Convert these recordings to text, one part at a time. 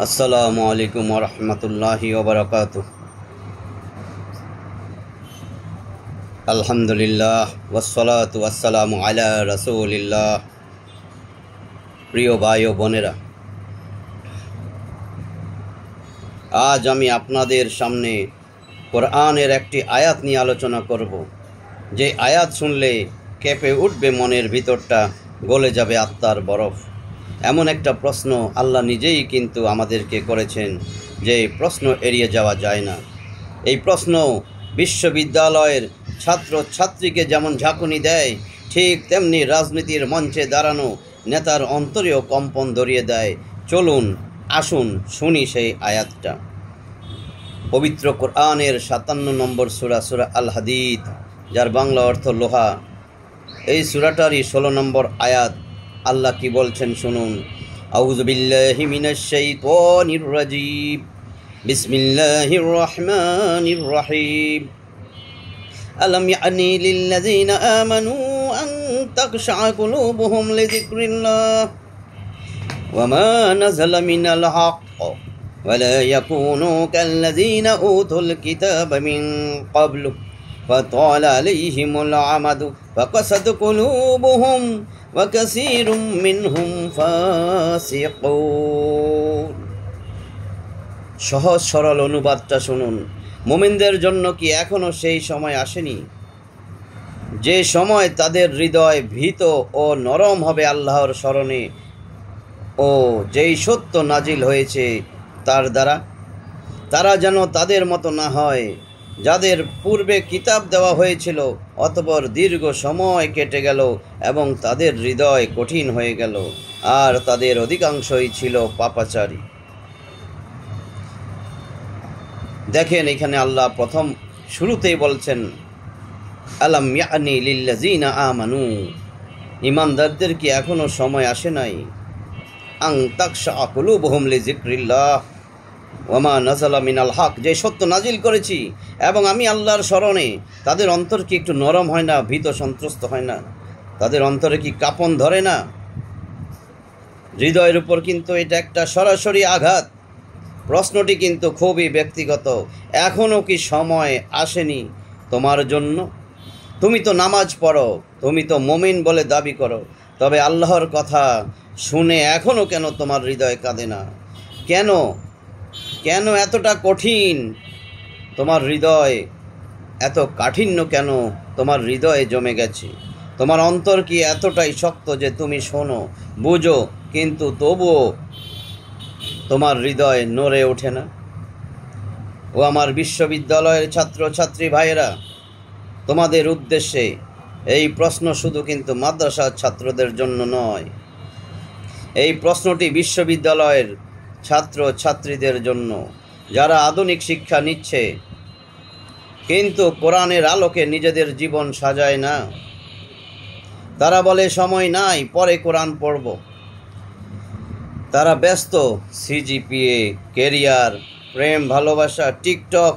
আসসালামু আলাইকুম ওয়া রাহমাতুল্লাহি ওয়া বারাকাতুহু। আলহামদুলিল্লাহ ওয়াসসালাতু ওয়াসসালামু আলা রাসূলিল্লাহ। প্রিয় ভাই ও বোনেরা, আজ আমি আপনাদের সামনে কোরআনের একটি আয়াত নিয়ে আলোচনা করব, যে আয়াত শুনলে কেঁপে উঠবে মনের ভিতরটা, গলে যাবে আত্মার বরফ। এমন একটা প্রশ্ন আল্লাহ নিজেই কিন্তু আমাদেরকে করেছেন, যে প্রশ্ন এড়িয়ে যাওয়া যায় না। এই প্রশ্ন বিশ্ববিদ্যালয়ের ছাত্রছাত্রীকে যেমন ঝাঁকুনি দেয়, ঠিক তেমনি রাজনীতির মঞ্চে দাঁড়ানো নেতার অন্তরেও কম্পন ধরিয়ে দেয়। চলুন আসুন শুনি সেই আয়াতটা। পবিত্র কোরআনের 57 নম্বর সূরা, সূরা আল হাদীদ, যার বাংলা অর্থ লোহা। এই সূরাটারই 16 নম্বর আয়াত। আল্লাহ কি বলছেন শুনুন। আউযু বিল্লাহি মিনাশ শাইতানির রাজীম। বিসমিল্লাহির রহমানির রহিম। আলাম ইয়ানি লিল্লাযীনা আমানু আন তাখশা কুলুবুহুম লিযিকরিল্লাহ ওয়া মা নাযালা মিনাল হক ওয়া লা ইয়াকুনু কাল্লাযীনা উতুল কিতাবা মিন ক্বাবলু ফাতালা আলাইহিমুল আমাদু ফাকাসাদ কুলুবুহুম ওয়া কাসীরুম মিনহুম ফাসিকুন। সহজ সরল অনুবাদটা শুনুন। মুমিনদের জন্য কি এখনো সেই সময় আসেনি, যে সময় তাদের হৃদয় ভীত ও নরম হবে আল্লাহর স্মরণে, ও যেই সত্য নাজিল হয়েছে তার দ্বারা? তারা যেন তাদের মতো না হয়, যাদের পূর্বে কিতাব দেওয়া হয়েছিল, অতঃপর দীর্ঘ সময় কেটে গেল এবং তাদের হৃদয় কঠিন হয়ে গেল, আর তাদের অধিকাংশই ছিল পাপাচারী। দেখেন, এখানে আল্লাহ প্রথম শুরুতেই বলছেন, আলাম ইয়ানি লিল্লাযীনা আমানু, ঈমানদারদের কি এখনো সময় আসে নাই? আন তাখশা কুলুবুহুম লিযিকরিল্লাহ ওয়া মা নাযালা মিনাল হক, যে সত্য নাজিল করেছি এবং আমি আল্লাহর স্মরণে, তাদের অন্তর কি একটু নরম হয় না, ভীত সন্ত্রস্ত হয় না? তাদের অন্তরে কি কাঁপন ধরে না? হৃদয়ের উপর কিন্তু এটা একটা সরাসরি আঘাত। প্রশ্নটি কিন্তু খুবই ব্যক্তিগত। এখনও কি সময় আসেনি তোমার জন্য? তুমি তো নামাজ পড়ো, তুমি তো মুমিন বলে দাবি করো, তবে আল্লাহর কথা শুনে এখনও কেন তোমার হৃদয় কাঁদে না? কেন কেন এতটা কঠিন তোমার হৃদয়? এত কাঠিন্য কেন তোমার হৃদয়ে জমে গেছে? তোমার অন্তর কি এতটাই শক্ত যে তুমি শোনো, বুঝো, কিন্তু তবুও তোমার হৃদয় নড়ে ওঠে না? ও আমার বিশ্ববিদ্যালয়ের ছাত্রছাত্রী ভাইয়েরা, তোমাদের উদ্দেশ্যে এই প্রশ্ন শুধু কিন্তু মাদ্রাসার ছাত্রদের জন্য নয়। এই প্রশ্নটি বিশ্ববিদ্যালয়ের ছাত্রছাত্রীদের জন্য, যারা আধুনিক শিক্ষা নিচ্ছে কিন্তু কোরআনের আলোকে নিজেদের জীবন সাজায় না। তারা বলে সময় নাই, পরে কোরআন পড়ব। তারা ব্যস্ত সিজিপিএ, কেরিয়ার, প্রেম, ভালোবাসা, টিকটক,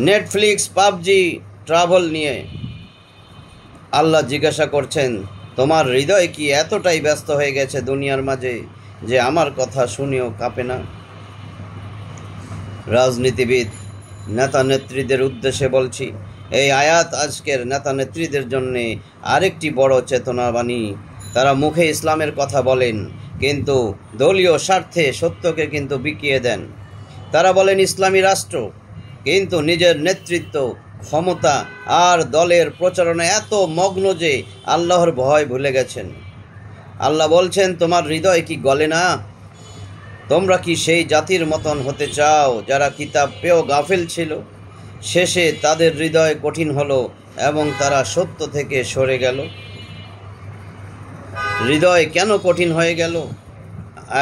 নেটফ্লিক্স, পাবজি, ট্রাভেল নিয়ে। আল্লাহ জিজ্ঞাসা করছেন, তোমার হৃদয় কি এতটাই ব্যস্ত হয়ে গেছে দুনিয়ার মাঝে যে আমার কথা শুনেও কাঁপে না? রাজনীতিবিদ, নেতা নেত্রীদের উদ্দেশ্যে বলছি, এই আয়াত আজকের নেতা নেত্রীদের জন্যে আরেকটি বড় চেতনাবাণী। তারা মুখে ইসলামের কথা বলেন, কিন্তু দলীয় স্বার্থে সত্যকে কিন্তু বিকিয়ে দেন। তারা বলেন ইসলামী রাষ্ট্র, কিন্তু নিজের নেতৃত্ব, ক্ষমতা আর দলের প্রচারণা এত মগ্ন যে আল্লাহর ভয় ভুলে গেছেন। আল্লাহ বলছেন, তোমার হৃদয় কি গলে না? তোমরা কি সেই জাতির মতন হতে চাও যারা কিতাব পেয়েও গাফিল ছিল? শেষে তাদের হৃদয় কঠিন হলো এবং তারা সত্য থেকে সরে গেল। হৃদয় কেন কঠিন হয়ে গেল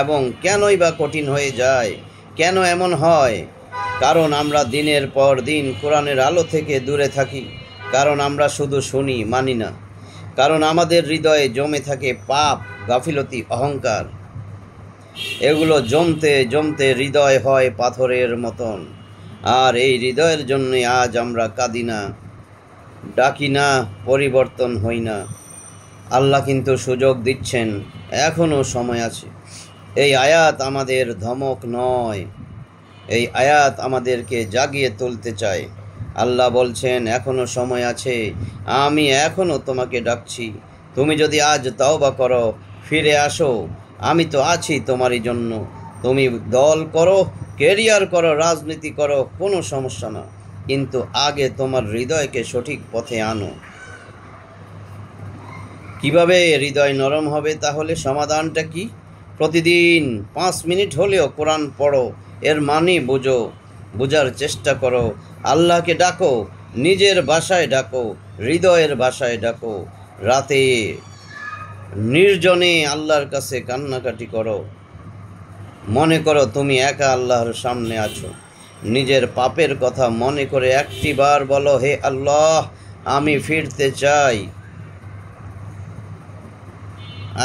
এবং কেনই বা কঠিন হয়ে যায়? কেন এমন হয়? কারণ আমরা দিনের পর দিন কোরআনের আলো থেকে দূরে থাকি। কারণ আমরা শুধু শুনি, মানি না। কারণ আমাদের হৃদয়ে জমে থাকে পাপ, গাফিলতি, অহংকার। এগুলো জমতে জমতে হৃদয় হয় পাথরের মতন। আর এই হৃদয়ের জন্য আজ আমরা কাঁদি না, ডাকি না, পরিবর্তন হই না। আল্লাহ কিন্তু সুযোগ দিচ্ছেন, এখনও সময় আছে। এই আয়াত আমাদের ধমক নয়, এই আয়াত আমাদেরকে জাগিয়ে তুলতে চায়। আল্লাহ বলছেন, এখনো সময় আছে, আমি এখনো তোমাকে ডাকছি। তুমি যদি আজ তওবা করো, ফিরে আসো, আমি তো আছি তোমারই জন্য। তুমি দল করো, কেরিয়ার করো, রাজনীতি করো, কোনো সমস্যা না, কিন্তু আগে তোমার হৃদয়কে সঠিক পথে আনো। কিভাবে হৃদয় নরম হবে তাহলে? সমাধানটা কি? প্রতিদিন 5 মিনিট হলেও কোরআন পড়ো, এর মানে বোঝো, বোঝার চেষ্টা করো। আল্লাহকে ডাকো, নিজের ভাষায় ডাকো, হৃদয়ের ভাষায় ডাকো। রাতে নির্জনে আল্লাহর কাছে কান্নাকাটি করো। মনে করো তুমি একা আল্লাহর সামনে আছো। নিজের পাপের কথা মনে করে একটিবার বলো, হে আল্লাহ, আমি ফিরতে চাই।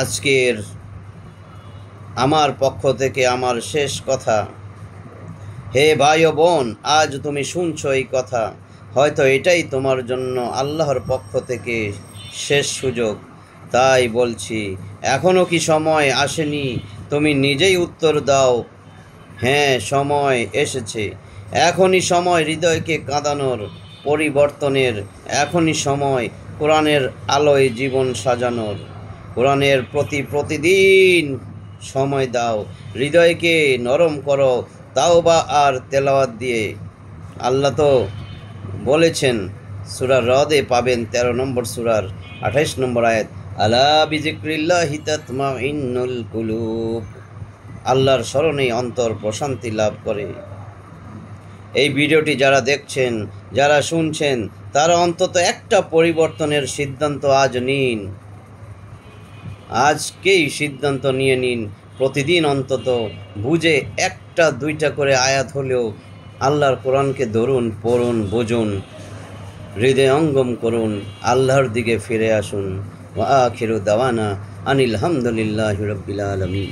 আজকের আমার পক্ষ থেকে আমার শেষ কথা, হে ভাই ও বোন, আজ তুমি শুনছো এই কথা, হয়তো এটাই তোমার জন্য আল্লাহর পক্ষ থেকে শেষ সুযোগ। তাই বলছি, এখনও কি সময় আসেনি? তুমি নিজেই উত্তর দাও, হ্যাঁ, সময় এসেছে। এখনই সময় হৃদয়কে কাঁদানোর, পরিবর্তনের। এখনই সময় কোরআনের আলোয় জীবন সাজানোর। কোরআনের প্রতি প্রতিদিন সময় দাও, হৃদয়কে নরম করো তাওবা আর তেলাওয়াত দিয়ে। আল্লাহ তো বলেছেন, সূরা রদে পাবেন 13 নম্বর সূরার 28 নম্বর আয়াত, আলা বিযিক্রিল্লাহি তাতমাইন্নুল কুলুব। আল্লাহর স্মরণেই অন্তর প্রশান্তি লাভ করে। এই ভিডিওটি যারা দেখছেন, যারা শুনছেন, তারা অন্তত একটা পরিবর্তনের সিদ্ধান্ত আজ নিন। আজকেই সিদ্ধান্ত নিয়ে নিন, প্রতিদিন অন্তত বুঝে 1-2টা করে আয়াত হলেও আল্লাহর কোরআনকে ধরুন, পড়ুন, বুঝুন, হৃদয়ঙ্গম করুন, আল্লাহর দিকে ফিরে আসুন। ওয়া আখিরু দাওয়ানা আনিল হামদুলিল্লাহি রাব্বিল আলামিন।